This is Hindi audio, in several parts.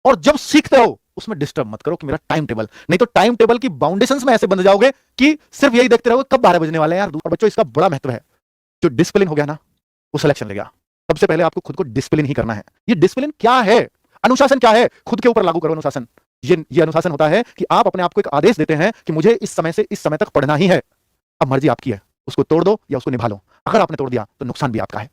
और जब सीखते हो उसमें डिस्टर्ब मत करो कि मेरा टाइम टेबल, नहीं तो टाइम टेबल की बाउंडेशंस में ऐसे बंध जाओगे कि सिर्फ यही देखते रहोगे कब 12 बजने वाले हैं यार। और बच्चों इसका बड़ा महत्व है। जो डिसिप्लिन हो गया ना वो सिलेक्शन ले गया। सबसे पहले आपको खुद को डिसिप्लिन ही करना है। ये डिसिप्लिन क्या है, अनुशासन क्या है, खुद के ऊपर लागू करो अनुशासन। ये अनुशासन होता है कि आप अपने आप को एक आदेश देते हैं कि मुझे इस समय से इस समय तक पढ़ना ही है। अब मर्जी आपकी है, उसको तोड़ दो या उसको निभा लो। अगर आपने तोड़ दिया तो नुकसान भी आपका है,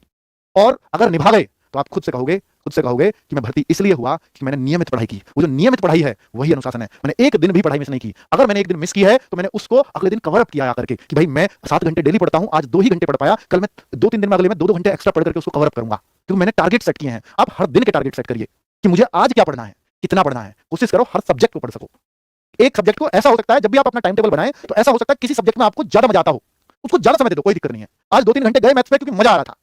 और अगर निभा गए तो आप खुद से कहोगे कि मैं भर्ती इसलिए हुआ कि मैंने नियमित पढ़ाई की। वो जो नियमित पढ़ाई है वही अनुशासन है। मैंने एक दिन भी पढ़ाई मिस नहीं की। अगर मैंने एक दिन मिस की है तो मैंने उसको अगले दिन कवर अप किया आकर के कि भाई मैं 7 घंटे डेली पढ़ता हूं, आज 2 ही घंटे पढ़ पाया, कल मैं 2-3 दिन में अगले में 2-2 घंटे एक्स्ट्रा पढ़ करके उसको कवर अप करूंगा, क्योंकि मैंने टारगेट सेट किए हैं। आप हर दिन के टारगेट सेट करिए कि मुझे आज क्या पढ़ना है, कितना पढ़ना है। कोशिश करो हर सब्जेक्ट को पढ़ सको। एक सब्जेक्ट को ऐसा हो सकता है, जब भी आप अपना टाइम टेबल बनाएं तो ऐसा हो सकता है किसी सब्जेक्ट में आपको ज्यादा मजा आता हो, उसको ज्यादा समय दे दो, कोई दिक्कत नहीं है। आज 2-3 घंटे गए मैथ्स पे क्योंकि मजा आ रहा था,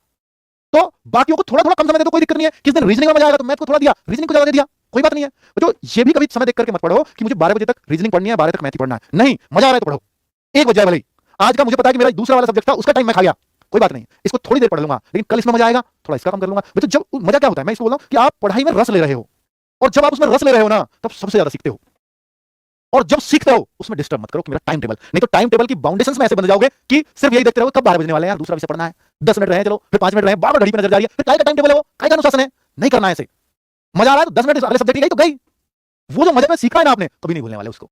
तो बाकियों को थोड़ा थोड़ा कम समय दे दो, कोई दिक्कत नहीं है। किस दिन रीजनिंग में मजा आएगा तो मैथ को थोड़ा दिया, रीजनिंग को ज्यादा दे दिया, कोई बात नहीं है। तो ये भी कभी समय देख करके मत पढ़ो कि मुझे 12 बजे तक रीजनिंग पढ़नी है, 12 तक मैथ ही पढ़ना है। नहीं, मजा आ रहा है तो पढ़ो। 1 बजे भले ही, आज का मुझे पता है कि मेरा दूसरा वाला सब्जेक्ट था, उसका टाइम मैं खा गया, कोई बात नहीं, इसको थोड़ी देर पढ़ लूंगा, लेकिन कल इसमें मजा आएगा, थोड़ा इसका कम कर लूंगा। तो जब मजा क्या होता है, मैं इसको बोल रहा हूं कि आप पढ़ाई में रस ले रहे हो, और जब आप उसमें रस ले रहे हो ना तब सबसे ज्यादा सीखते हो। और जब सीखते हो उसमें डिस्टर्ब मत करो कि मेरा टाइम टेबल, नहीं तो टाइम टेबल की बाउंडेशंस में ऐसे बंध जाओगे कि सिर्फ यही देखते रहोगे कब 12 बजने वाले हैं यार, दूसरा विषय पढ़ना है, 10 मिनट रहे चलो, फिर 5 मिनट रहे, बार बार घड़ी पे नजर जा रही है, फिर काय का टाइम टेबल है वो, काय का अनुशासन है, नहीं करना है ऐसे। मजा आ रहा है तो 10 मिनट अगले सब्जेक्ट की गई तो गई, वो जो मजे में सीखा है ना आपने कभी नहीं भूलने वाले उसको।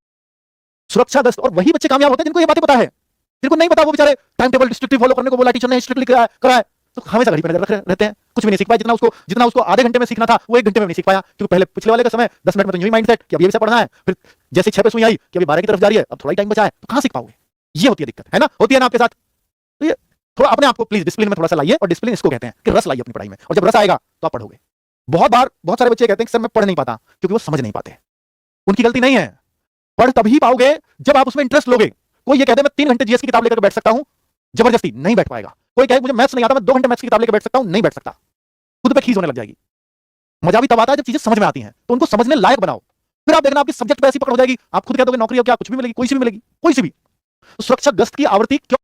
सुरक्षा दस्त, और वही बच्चे कामयाब होते हैं जिनको ये बातें पता है। जिनको नहीं पता वो बेचारे टाइम टेबल स्ट्रिक्टली फॉलो करने को बोला टीचर ने, स्ट्रिक्टली कराया तो हमेशा घड़ी पे नजर रहते हैं, कुछ भी नहीं सीख पाए। जितना उसको आधे घंटे में सीखना था वो 1 घंटे में नहीं सीख पाया, क्योंकि पहले पिछले वाले का समय 10 मिनट में तो यूं ही माइंड सेट कि अब ये विषय पढ़ना है, फिर जैसे 6 पे सुई आई कि अभी 12 की तरफ जा रही है, अब थोड़ा ही टाइम बचा है, तो कहां सीख पाओगे। ये होती है दिक्कत, है ना, होती है ना आपके साथ। तो ये थोड़ा अपने आप को प्लीज डिसिप्लिन में थोड़ा सा लाइए, और डिसिप्लिन इसको कहते हैं कि रस लाइए अपनी पढ़ाई में, और जब रस आएगा तो आप पढ़ोगे। बहुत बार बहुत सारे बच्चे कहते हैं कि सर मैं पढ़ नहीं पाता, क्योंकि वो समझ नहीं पाते। उनकी गलती नहीं है, पढ़ तभी पाओगे जब आप उसमें इंटरेस्ट लोगे। कोई ये कहते मैं 3 घंटे जीएस की किताब लेकर बैठ सकता हूं, जबरदस्ती नहीं बैठ पाएगा। कोई कहे मुझे मैथ्स नहीं आता, मैं 2 घंटे मैथ्स की किताब लेकर बैठ सकता हूं, नहीं बैठ सकता। खुद पे खींच होने लग जाएगी। मजा भी तब आता है जब चीजें समझ में आती हैं, तो उनको समझने लायक बनाओ, फिर आप देखना आपकी सब्जेक्ट पे ऐसी पकड़ हो जाएगी, आप खुद कह दोगे नौकरी अब क्या कुछ भी मिलेगी, कोई सी भी मिलेगी, कोई सी भी। तो सुरक्षा गश्त की आवृत्ति क्यों